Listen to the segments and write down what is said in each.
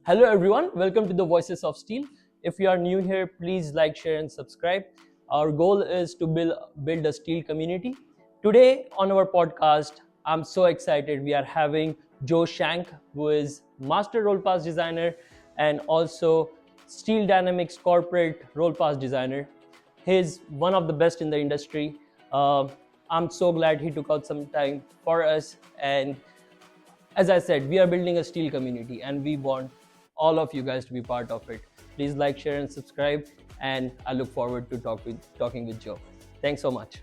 Hello everyone, welcome to the Voices of Steel. If you are new here, please like, share and subscribe. Our goal is to build a steel community. Today on our podcast, I'm so excited. We are having Joe Schenk, who is master roll pass designer and also Steel Dynamics corporate roll pass designer. He's one of the best in the industry. Uh, I'm so glad he took out some time for us, and as I said, we are building a steel community and we want all of you guys to be part of it. Please like, share, and subscribe. And I look forward to talking with Joe. Thanks so much.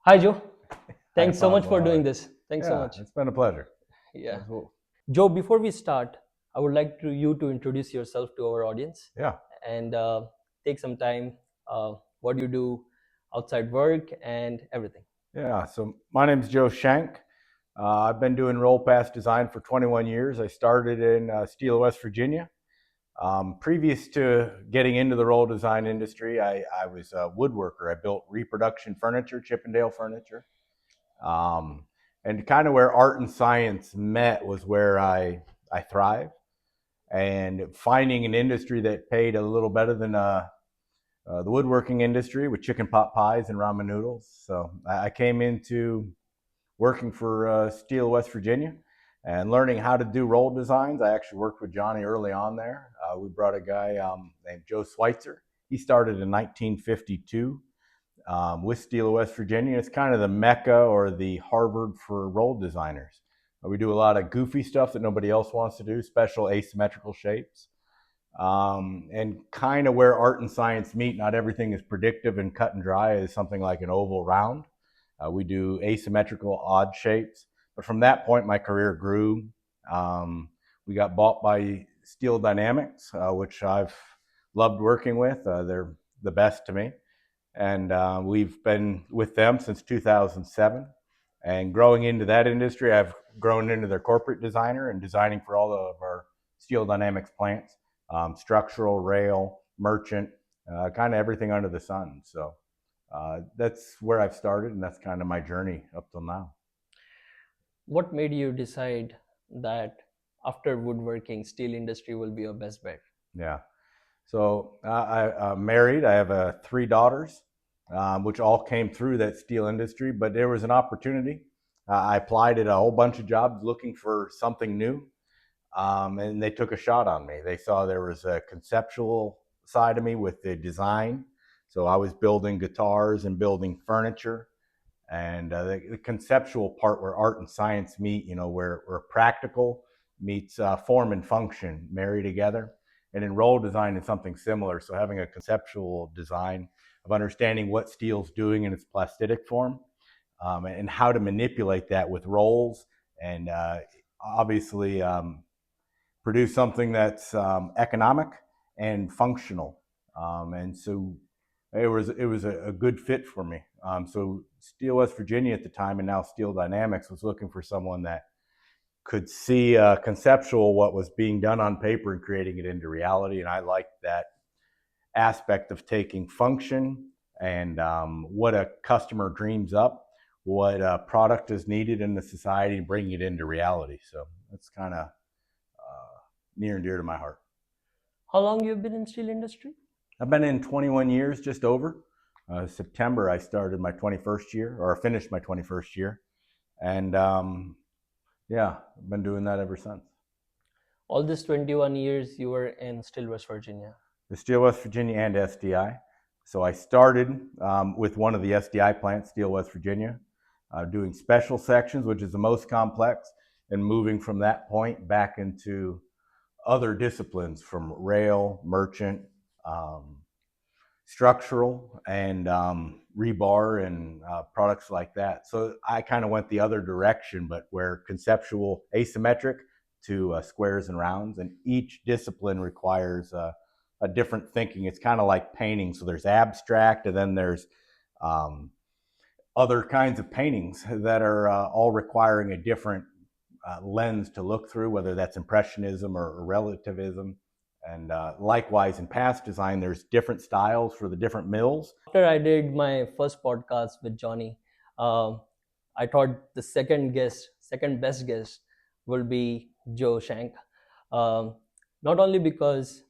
Hi, Joe. Hi, Thanks so much for Fazal. doing this. Thanks so Yeah, much. it's been a pleasure. Yeah. Cool. Joe, before we start, I would like you to introduce yourself to our audience Yeah, and take some time, what you do outside work and everything. yeah. So my name's Joe Schenk. I've been doing roll pass design for 21 years. I started in Steele, West Virginia. Previous to getting into the roll design industry, I was a woodworker. I built reproduction furniture, Chippendale furniture. Um, and kind of where art and science met was where I thrive. And finding an industry that paid a little better than the woodworking industry with chicken pot pies and ramen noodles. So I came into working for Steel, West Virginia, and learning how to do roll designs. I actually worked with Johnny early on there. We brought a guy named Joe Schweitzer. He started in 1952 with Steel, West Virginia. It's kind of the mecca or the Harvard for roll designers. We do a lot of goofy stuff that nobody else wants to do, special asymmetrical shapes. And kind of where art and science meet, not everything is predictive and cut and dry as something like an oval round. We do asymmetrical odd shapes. But from that point, my career grew. We got bought by Steel Dynamics, which I've loved working with. They're the best to me. And we've been with them since 2007. And growing into that industry, I've grown into their corporate designer and designing for all of our Steel Dynamics plants, structural, rail, merchant, kind of everything under the sun. So that's where I've started, and that's kind of my journey up till now. What made you decide that after woodworking, steel industry will be your best bet? Yeah. So I'm married. I have three daughters, which all came through that steel industry. But there was an opportunity. I applied at a whole bunch of jobs looking for something new, and they took a shot on me. They saw there was a conceptual side of me with the design. So I was building guitars and building furniture, and the conceptual part where art and science meet, where practical meets form and function marry together. And in roll design is something similar. So having a conceptual design of understanding what steel's doing in its plastitic form, and how to manipulate that with rolls, and obviously produce something that's economic and functional. And so it was a good fit for me. So Steel West Virginia at the time, and now Steel Dynamics, was looking for someone that could see conceptual what was being done on paper and creating it into reality. And I liked that aspect of taking function and what a customer dreams up, what a product is needed in the society, and bringing it into reality. So that's kind of near and dear to my heart. How long you've been in steel industry? I've been in 21 years, just over. September, I started my 21st year, or finished my 21st year. And yeah, I've been doing that ever since. All this 21 years you were in Still, West Virginia. The Steel West Virginia and SDI. So I started with one of the SDI plants, Steel West Virginia, doing special sections, which is the most complex, and moving from that point back into other disciplines from rail, merchant, structural, and rebar and products like that. So I kind of went the other direction, but where conceptual asymmetric to squares and rounds, and each discipline requires a different thinking. It's kind of like painting. So there's abstract, and then there's other kinds of paintings that are all requiring a different lens to look through, whether that's impressionism or relativism. And likewise, in past design, there's different styles for the different mills. After I did my first podcast with Johnny, um, I thought the second best guest will be Joe Schenk. Um, Not only because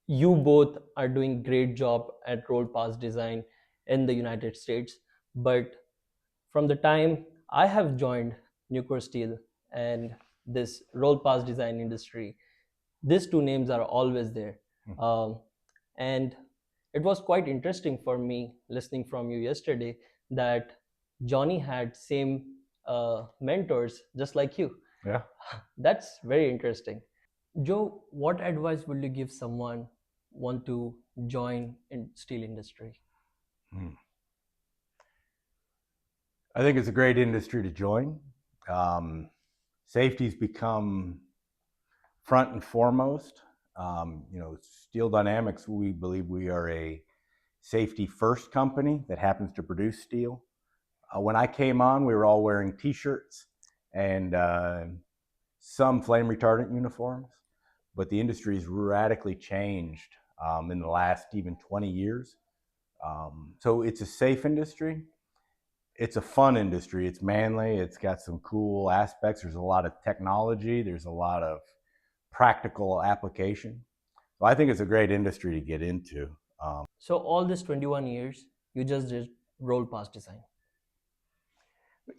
you both are doing great job at roll pass design in the United States, but from the time I have joined Nucor Steel and this roll pass design industry, these two names are always there. Um, and it was quite interesting for me listening from you yesterday that Johnny had same mentors just like you. Yeah. That's very interesting. Joe, what advice would you give someone want to join in steel industry? Hmm. I think it's a great industry to join. Um, Safety's become front and foremost. Steel Dynamics, we believe we are a safety first company that happens to produce steel. When I came on, we were all wearing T-shirts and some flame retardant uniforms, but the industry has radically changed in the last even 20 years. So it's a safe industry. It's a fun industry. It's manly. It's got some cool aspects. There's a lot of technology. There's a lot of practical application. So I think it's a great industry to get into. So all this 21 years, you just did roll pass design.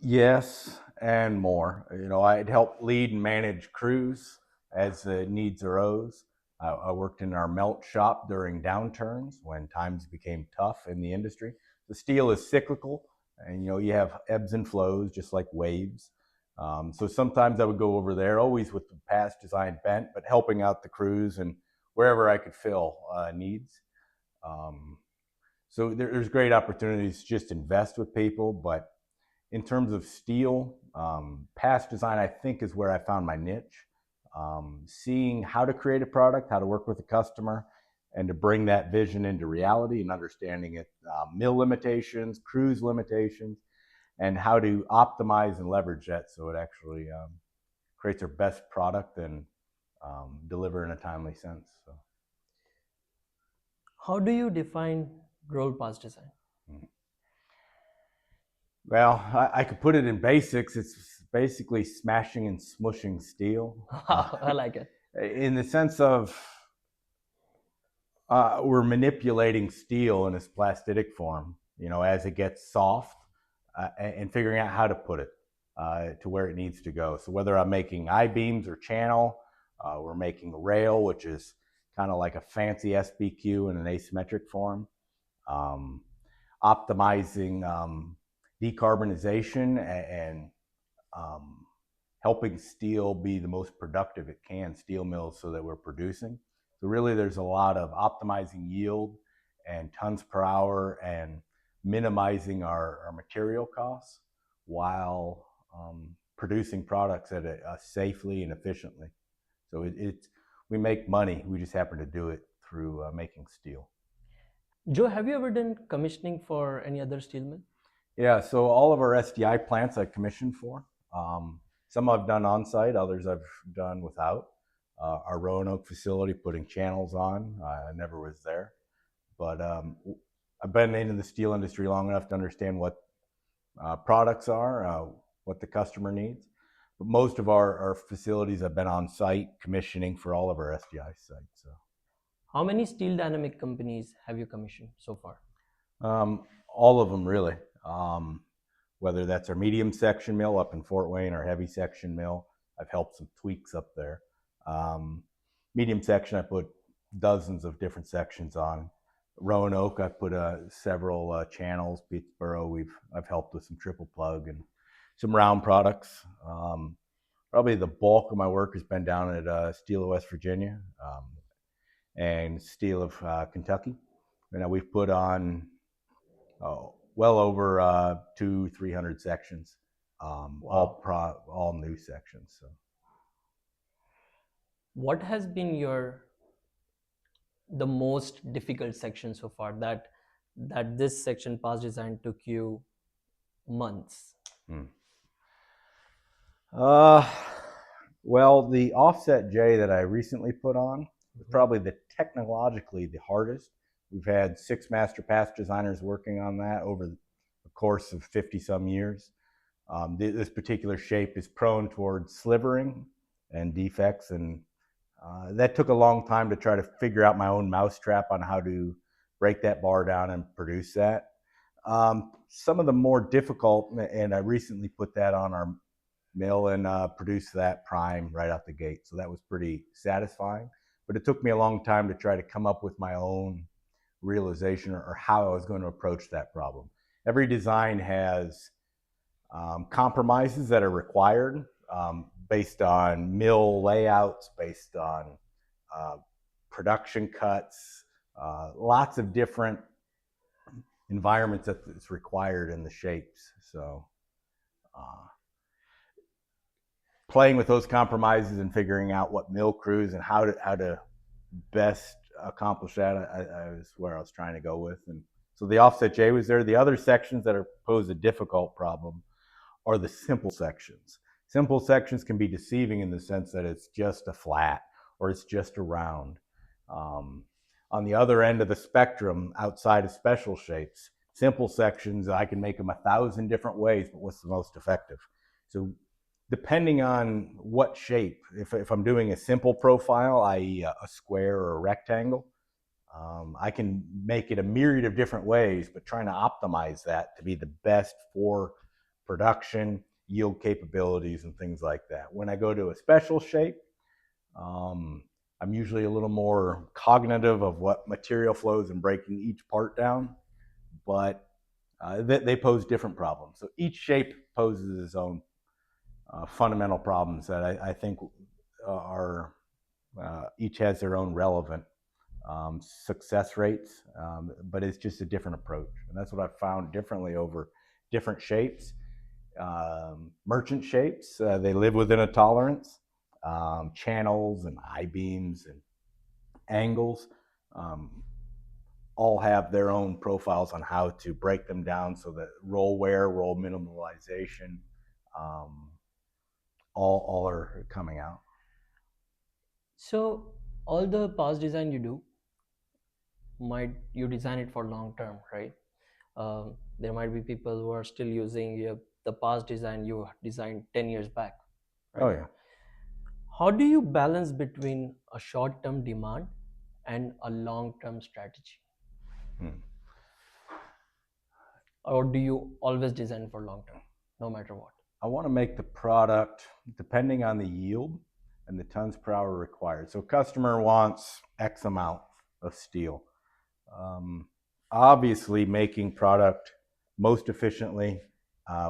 Yes, and more. I'd help lead and manage crews as the needs arose. I worked in our melt shop during downturns when times became tough in the industry. The steel is cyclical, and you have ebbs and flows just like waves. So sometimes I would go over there, always with the past design bent, but helping out the crews and wherever I could fill needs. Um, so there's great opportunities to just invest with people, but in terms of steel, past design, I think, is where I found my niche. Seeing how to create a product, how to work with a customer, and to bring that vision into reality and understanding it, mill limitations, cruise limitations, and how to optimize and leverage that so it actually creates our best product and deliver in a timely sense. So. How do you define roll pass design? Well, I could put it in basics. It's basically smashing and smushing steel. I like it. In the sense of we're manipulating steel in its plastitic form, as it gets soft, and figuring out how to put it to where it needs to go. So whether I'm making I-beams or channel, we're making rail, which is kind of like a fancy SBQ in an asymmetric form, um, optimizing decarbonization and um, helping steel be the most productive it can, steel mills, so that we're producing. So really there's a lot of optimizing yield and tons per hour and minimizing our material costs while producing products at safely and efficiently. So we make money. We just happen to do it through making steel. Joe, have you ever done commissioning for any other steel mill? Yeah, so all of our SDI plants I commissioned for. Some I've done on site, others I've done without. Our Roanoke facility putting channels on, I never was there. But I've been in the steel industry long enough to understand what products are, what the customer needs. But most of our facilities have been on site commissioning for all of our SDI sites. So. How many steel dynamic companies have you commissioned so far? All of them, really. Whether that's our medium section mill up in Fort Wayne or heavy section mill, I've helped some tweaks up there. Um, Medium section, I put dozens of different sections on. Roanoke, I put several channels. Pittsboro, I've helped with some triple plug and some round products. Probably the bulk of my work has been down at Steel of West Virginia and Steel of Kentucky. And we've put on well over 200-300 sections, Wow. all new sections. So. What has been the most difficult section so far that this section pass design took you months? Hmm. Uh, well, the offset J that I recently put on was probably technologically the hardest. We've had 6 master pass designers working on that over the course of 50 some years. This particular shape is prone towards slivering and defects and That took a long time to try to figure out my own mousetrap on how to break that bar down and produce that. Some of the more difficult, and I recently put that on our mill and produced that prime right out the gate. So that was pretty satisfying. But it took me a long time to try to come up with my own realization or how I was going to approach that problem. Every design has compromises that are required based on mill layouts, based on uh, production cuts, lots of different environments that's required in the shapes. So uh, playing with those compromises and figuring out what mill crews and how to best accomplish that I was where I was trying to go with. And so the offset J was there. The other sections that are pose a difficult problem are the simple sections. Simple sections can be deceiving in the sense that it's just a flat or it's just a round. Um, on the other end of the spectrum, outside of special shapes, simple sections, I can make them 1,000 different ways, but what's the most effective? So depending on what shape, if I'm doing a simple profile, i.e. a square or a rectangle, I can make it a myriad of different ways, but trying to optimize that to be the best for production, yield capabilities, and things like that. When I go to a special shape, I'm usually a little more cognitive of what material flows and breaking each part down, but they pose different problems. So each shape poses its own fundamental problems that I think are each has their own relevant success rates, but it's just a different approach. And that's what I've found differently over different shapes. Merchant shapes, they live within a tolerance. Channels and I-beams and angles um, all have their own profiles on how to break them down so that roll wear, roll minimalization, um, all are coming out. So all the past design you do, might you design it for long term, right? There might be people who are still using the past design you designed 10 years back, Oh right? yeah. How do you balance between a short term demand and a long term strategy? Hmm. Or do you always design for long term, no matter what? I want to make the product depending on the yield and the tons per hour required. So customer wants X amount of steel. Um, Obviously, making product most efficiently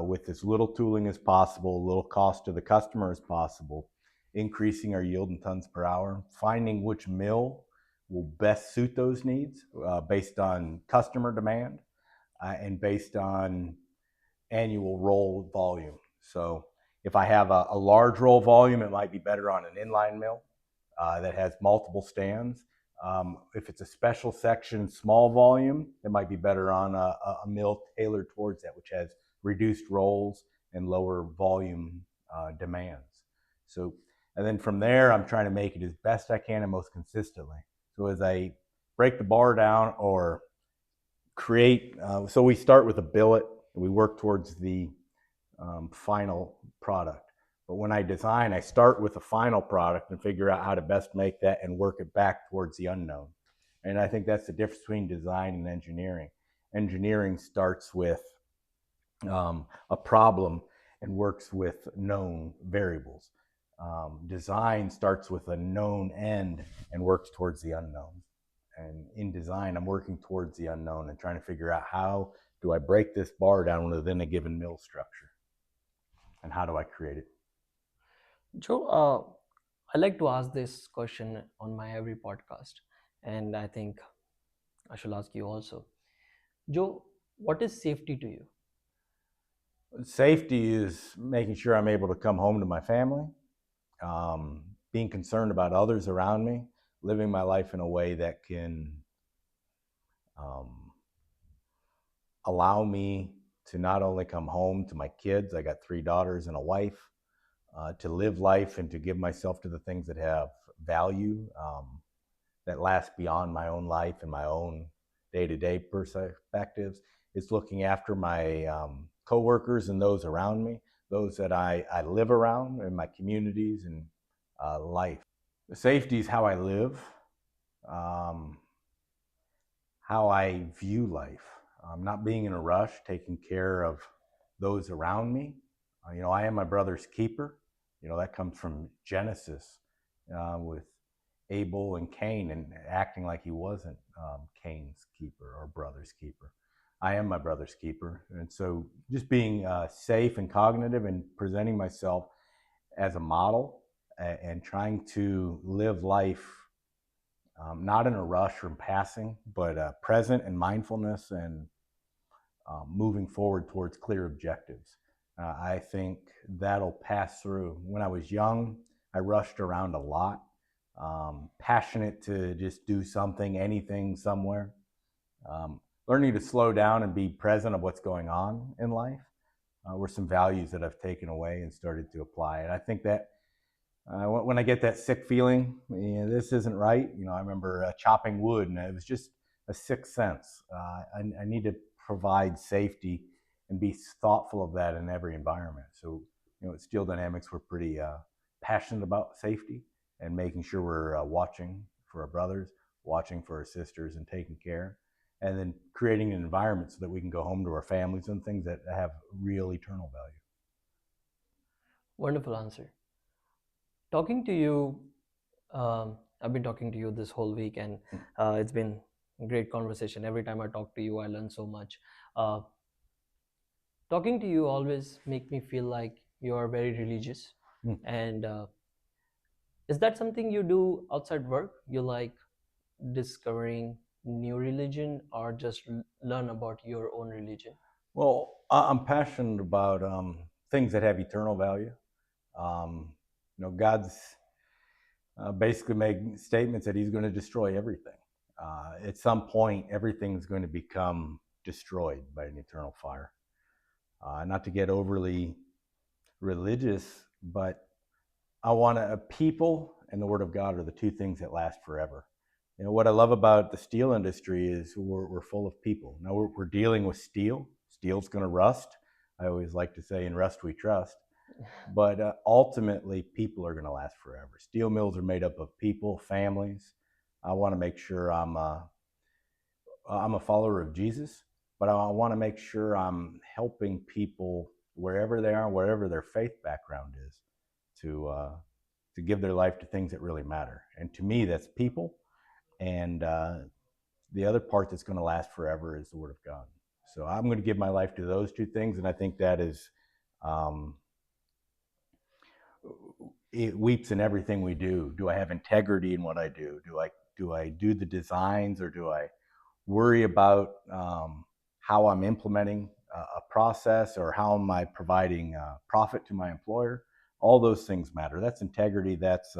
with as little tooling as possible, little cost to the customer as possible, increasing our yield in tons per hour, finding which mill will best suit those needs based on customer demand and based on annual roll volume. So if I have a large roll volume, it might be better on an inline mill that has multiple stands. If it's a special section, small volume, it might be better on a mill tailored towards that, which has reduced rolls and lower volume demands. So, and then from there, I'm trying to make it as best I can and most consistently. So as I break the bar down or create, so we start with a billet and we work towards the final product. But when I design, I start with a final product and figure out how to best make that and work it back towards the unknown. And I think that's the difference between design and engineering. Engineering starts with a problem and works with known variables. Design starts with a known end and works towards the unknown. And in design, I'm working towards the unknown and trying to figure out how do I break this bar down within a given mill structure and how do I create it. Joe, I like to ask this question on my every podcast, and I think I should ask you also. Joe, what is safety to you? Safety is making sure I'm able to come home to my family, being concerned about others around me, living my life in a way that can um, allow me to not only come home to my kids, I got 3 daughters and a wife, to live life and to give myself to the things that have value, that last beyond my own life and my own day-to-day perspectives. It's looking after my coworkers and those around me, those that I live around in my communities and life. Safety is how I live, um, how I view life. Not being in a rush, taking care of those around me. I am my brother's keeper. That comes from Genesis with Abel and Cain and acting like he wasn't Cain's keeper or brother's keeper. I am my brother's keeper. And so just being safe and cognitive and presenting myself as a model and trying to live life not in a rush or passing, but present and mindfulness and moving forward towards clear objectives. I think that'll pass through. When I was young, I rushed around a lot, passionate to just do something, anything, somewhere. Learning to slow down and be present of what's going on in life were some values that I've taken away and started to apply. And I think that when I get that sick feeling, this isn't right. I remember chopping wood, and it was just a sixth sense. I need to provide safety and be thoughtful of that in every environment. So, at Steel Dynamics, we're pretty passionate about safety and making sure we're watching for our brothers, watching for our sisters, and taking care, and then creating an environment so that we can go home to our families and things that have real eternal value. Wonderful answer. Talking to you, I've been talking to you this whole week, and it's been a great conversation. Every time I talk to you, I learn so much. Uh, Talking to you always make me feel like you are very religious. Mm. And is that something you do outside work? You like discovering new religion, or just learn about your own religion? Well, I'm passionate about things that have eternal value. God's basically made statements that He's going to destroy everything. At some point, everything's going to become destroyed by an eternal fire. Not to get overly religious, but I want people and the Word of God are the two things that last forever. What I love about the steel industry is we're full of people. Now we're dealing with steel. Steel's going to rust. I always like to say, in rust we trust. But ultimately, people are going to last forever. Steel mills are made up of people, families. I want to make sure I'm a follower of Jesus, but I want to make sure I'm helping people wherever they are, wherever their faith background is, to give their life to things that really matter. And to me, that's people. And the other part that's going to last forever is the Word of God. So I'm going to give my life to those two things, and I think that is it weeps in everything we do. Do I have integrity in what I do? Do I do the designs, or do I worry about how I'm implementing a process, or how am I providing profit to my employer? All those things matter. That's integrity. That's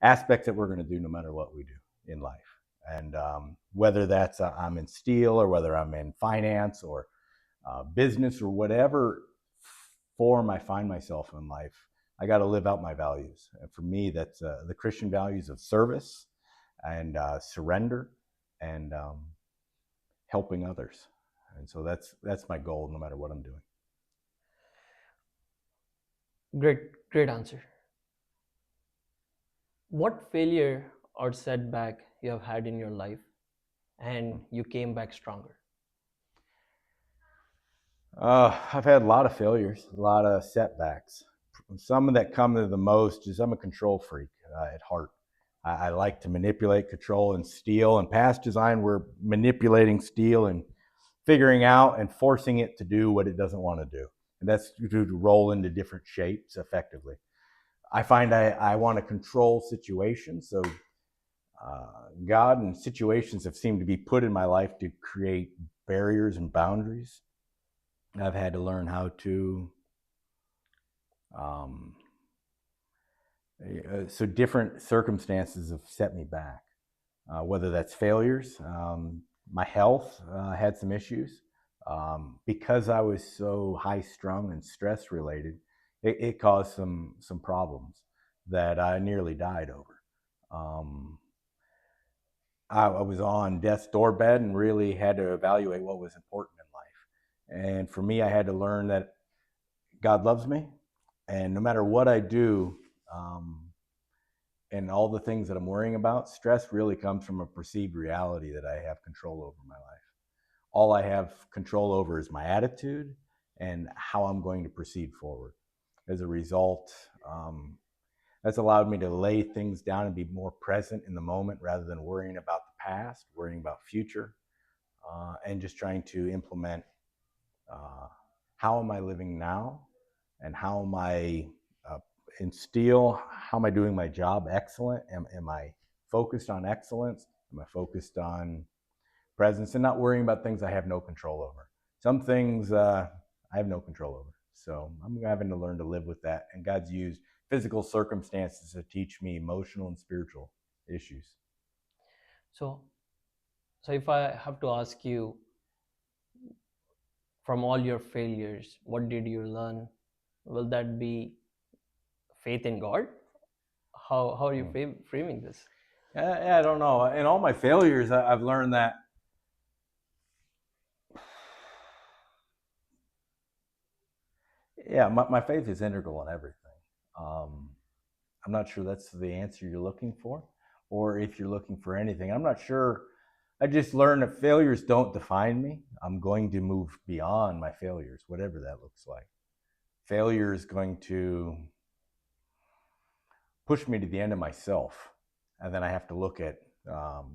aspects that we're going to do no matter what we do in life. And whether that's I'm in steel, or whether I'm in finance, or business, or whatever form I find myself in life, I got to live out my values. And for me, that's the Christian values of service and surrender and helping others. And so that's my goal, no matter what I'm doing. Great answer. What failure or setback you have had in your life, and you came back stronger? I've had a lot of failures, a lot of setbacks. Some that come to the most is I'm a control freak at heart. I like to manipulate, control, and steal. In past design, we're manipulating steel and figuring out and forcing it to do what it doesn't want to do. And that's to roll into different shapes effectively. I find I want to control situations. So God and situations have seemed to be put in my life to create barriers and boundaries. I've had to learn how to so different circumstances have set me back, whether that's failures. My health had some issues because I was so high strung and stress related. It caused some problems that I nearly died over. I was on death's doorbed and really had to evaluate what was important in life. And for me, I had to learn that God loves me, and no matter what I do, and all the things that I'm worrying about, stress really comes from a perceived reality that I have control over my life. All I have control over is my attitude and how I'm going to proceed forward. As a result, that's allowed me to lay things down and be more present in the moment rather than worrying about the past, worrying about future, and just trying to implement uh, how am I living now and how am I uh, in steel, how am I doing my job excellent? Am I focused on excellence? Am I focused on presence and not worrying about things I have no control over? Some things I have no control over. So I'm having to learn to live with that. And God's used physical circumstances to teach me emotional and spiritual issues. So, so if I have to ask you, from all your failures, what did you learn? Will that be faith in God? How are you framing this? I don't know. In all my failures, I've learned that my faith is integral in everything. Um, I'm not sure that's the answer you're looking for, or if you're looking for anything. I'm not sure. I just learned that failures don't define me. I'm going to move beyond my failures, whatever that looks like. Failure is going to push me to the end of myself, and then I have to look at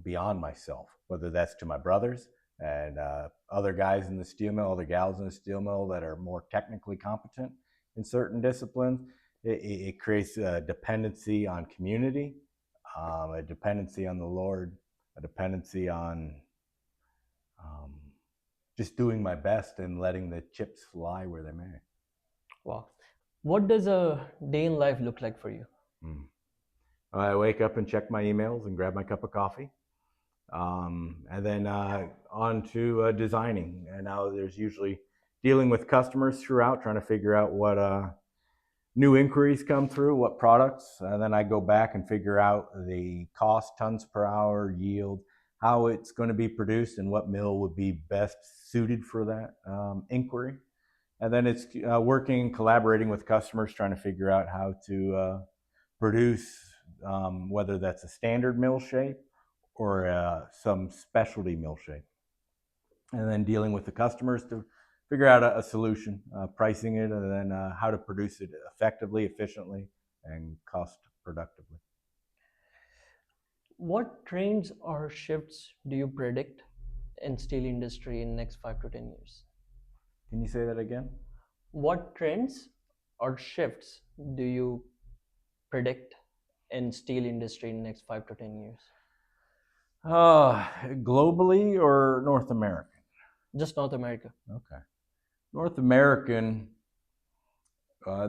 beyond myself, whether that's to my brothers and other guys in the steel mill, other gals in the steel mill that are more technically competent in certain disciplines. It creates a dependency on community, a dependency on the Lord, a dependency on um, just doing my best and letting the chips fly where they may. Wow. What does a day in life look like for you? Mm. I wake up and check my emails and grab my cup of coffee. And then on to designing. And now there's usually dealing with customers throughout, trying to figure out what new inquiries come through, what products. And then I go back and figure out the cost, tons per hour, yield, how it's going to be produced, and what mill would be best suited for that inquiry. And then it's working, collaborating with customers, trying to figure out how to produce, whether that's a standard mill shape or some specialty mill shape. And then dealing with the customers to figure out a solution, pricing it, and then how to produce it effectively, efficiently, and cost productively. What trends or shifts do you predict in steel industry in next 5 to 10 years? Can you say that again? What trends or shifts do you predict in steel industry in next 5 to 10 years? Globally or North American? Just North America. Okay. North American,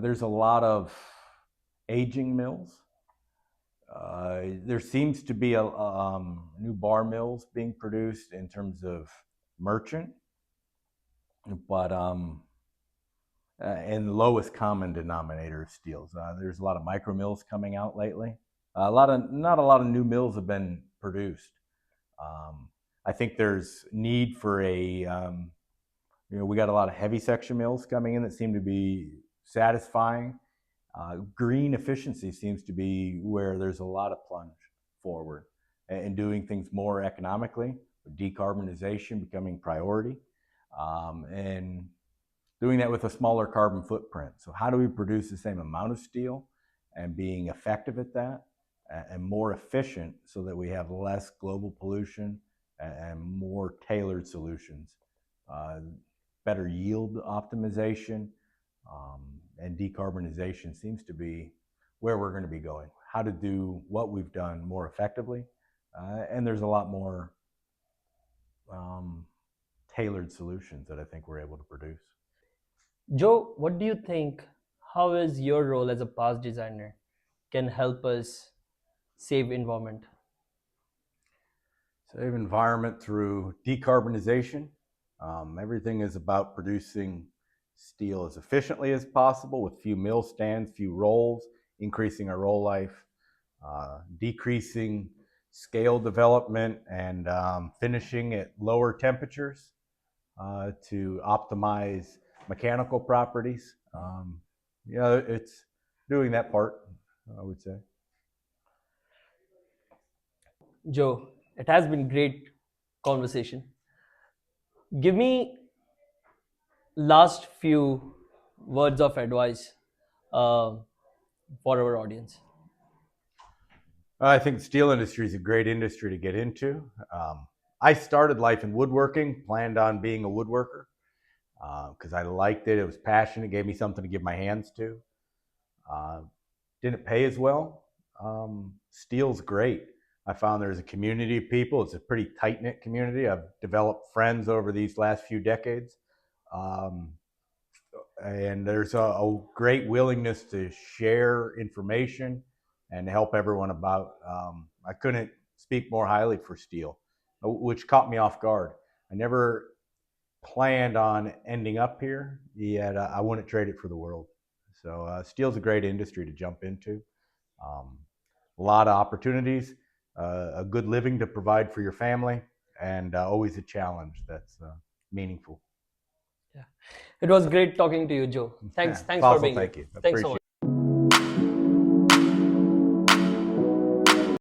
there's a lot of aging mills. There seems to be a new bar mills being produced in terms of merchant, but and lowest common denominator of steels. There's a lot of micro mills coming out lately. Not a lot of new mills have been produced. Um, I think there's need for we got a lot of heavy section mills coming in that seem to be satisfying. Green efficiency seems to be where there's a lot of plunge forward and doing things more economically, decarbonization becoming priority, and doing that with a smaller carbon footprint. So how do we produce the same amount of steel and being effective at that and more efficient so that we have less global pollution and more tailored solutions, better yield optimization, and decarbonization seems to be where we're going to be going. How to do what we've done more effectively, and there's a lot more tailored solutions that I think we're able to produce. Joe, what do you think? How is your role as a past designer can help us save environment? Save environment through decarbonization. Everything is about producing steel as efficiently as possible with few mill stands, few rolls, increasing our roll life, decreasing scale development, and finishing at lower temperatures to optimize mechanical properties. It's doing that part, I would say. Joe, it has been great conversation. Give me last few words of advice uh, for our audience. I think the steel industry is a great industry to get into. I started life in woodworking, planned on being a woodworker because I liked it. It was passionate, gave me something to give my hands to. Uh, didn't pay as well. Steel's great. I found there's a community of people. It's a pretty tight knit community. I've developed friends over these last few decades. Um, and there's a great willingness to share information and help everyone about. I couldn't speak more highly for steel, which caught me off guard. I never planned on ending up here, yet I wouldn't trade it for the world. So steel's a great industry to jump into. Um, a lot of opportunities, a good living to provide for your family, and always a challenge that's meaningful. Yeah, it was great talking to you, Joe. Thanks for Fossil, being here. thank you. Thanks so Appreciate much. it.